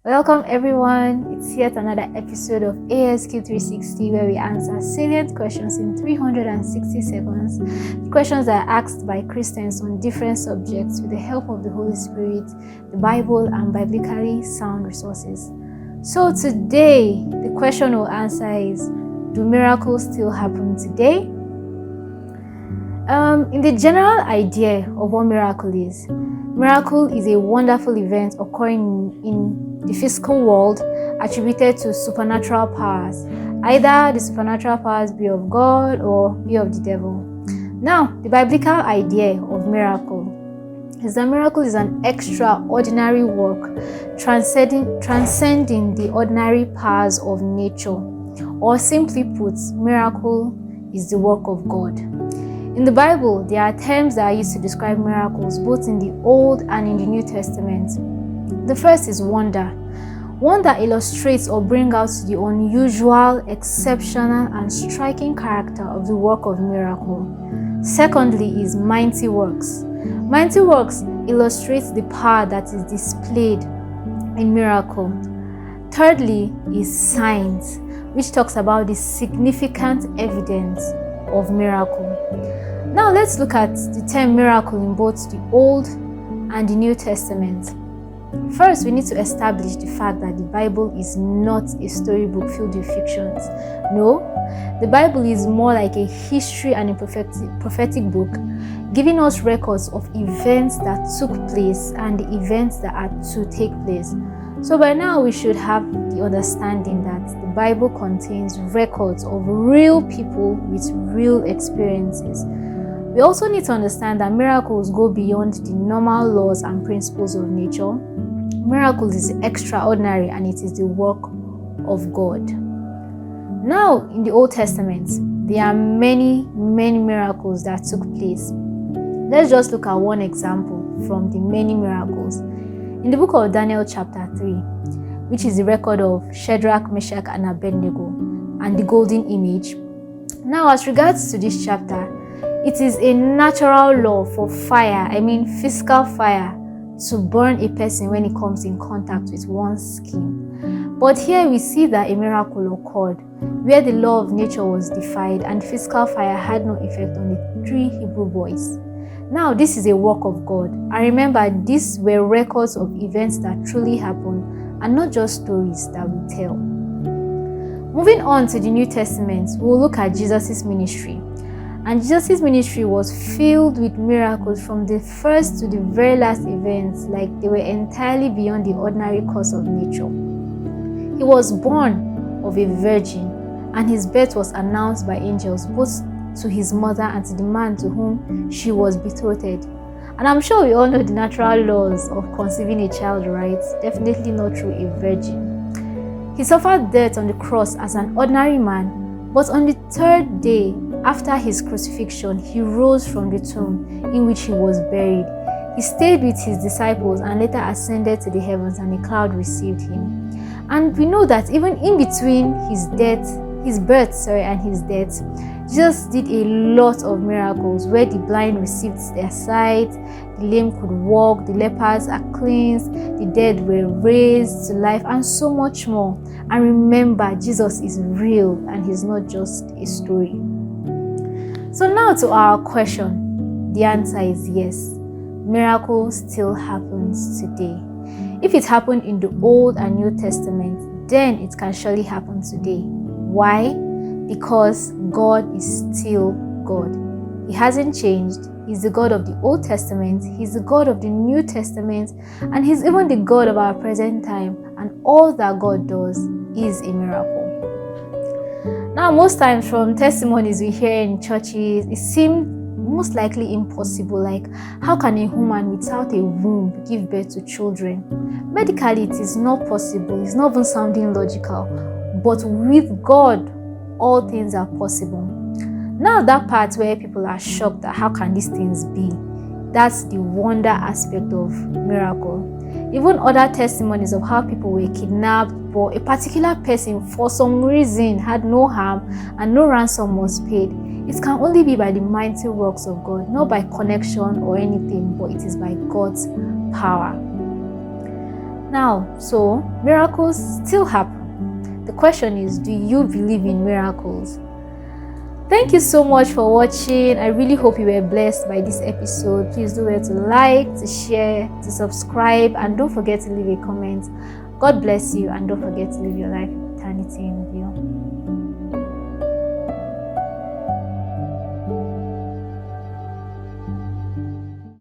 Welcome everyone, it's yet another episode of ASQ 360 where we answer salient questions in 360 seconds. The questions are asked by Christians on different subjects with the help of the Holy Spirit, the Bible, and biblically sound resources. So today, the question we'll answer is, do miracles still happen today? In the general idea of what miracle is a wonderful event occurring in the physical world attributed to supernatural powers. Either the supernatural powers be of God or be of the devil. Now, the biblical idea of miracle is that miracle is an extraordinary work transcending the ordinary powers of nature. Or simply put, miracle is the work of God. In the Bible, there are terms that are used to describe miracles both in the Old and in the New Testament. The first is wonder. One that illustrates or brings out the unusual, exceptional, and striking character of the work of miracle. Secondly is mighty works. Mighty works illustrates the power that is displayed in miracle. Thirdly is signs, which talks about the significant evidence of miracle. Now let's look at the term miracle in both the Old and the New Testament. First, we need to establish the fact that the Bible is not a storybook filled with fictions. No, the Bible is more like a history and a prophetic book, giving us records of events that took place and the events that are to take place. So by now, we should have the understanding that the Bible contains records of real people with real experiences. We also need to understand that miracles go beyond the normal laws and principles of nature. Miracles is extraordinary and it is the work of God. Now, in the Old Testament, there are many miracles that took place. Let's just look at one example from the many miracles. In the book of Daniel chapter 3, which is the record of Shadrach, Meshach, and Abednego and the golden image. Now, as regards to this chapter, it is a natural law for fire, physical fire, to burn a person when it comes in contact with one's skin. But here we see that a miracle occurred, where the law of nature was defied and physical fire had no effect on the 3 Hebrew boys. Now, this is a work of God. And remember, these were records of events that truly happened and not just stories that we tell. Moving on to the New Testament, we'll look at Jesus' ministry. And Jesus' ministry was filled with miracles from the first to the very last events, like they were entirely beyond the ordinary course of nature. He was born of a virgin, and his birth was announced by angels both to his mother and to the man to whom she was betrothed. And I'm sure we all know the natural laws of conceiving a child, right? Definitely not through a virgin. He suffered death on the cross as an ordinary man, but on the 3rd day after his crucifixion, he rose from the tomb in which he was buried. He stayed with his disciples and later ascended to the heavens, and a cloud received him. And we know that even in between his birth and his death, Jesus did a lot of miracles where the blind received their sight, the lame could walk, the lepers are cleansed, the dead were raised to life, and so much more. And remember, Jesus is real and he's not just a story. So now to our question. The answer is yes. Miracle still happens today. If it happened in the Old and New Testament, then it can surely happen today. Why? Because God is still God. He hasn't changed. He's the God of the Old Testament, He's the God of the New Testament, and He's even the God of our present time. And all that God does is a miracle. Now, most times from testimonies we hear in churches, it seems most likely impossible. Like, how can a woman without a womb give birth to children? Medically, it is not possible. It's not even sounding logical. But with God, all things are possible. Now, that part where people are shocked that how can these things be? That's the wonder aspect of miracle. Even other testimonies of how people were kidnapped, but a particular person for some reason had no harm and no ransom was paid. it can only be by the mighty works of God, not by connection or anything, but it is by God's power. Now, so miracles still happen. The question is, do you believe in miracles? Thank you so much for watching. I really hope you were blessed by this episode. Please do well to like, to share, to subscribe, and don't forget to leave a comment. God bless you, and don't forget to live your life with eternity in view.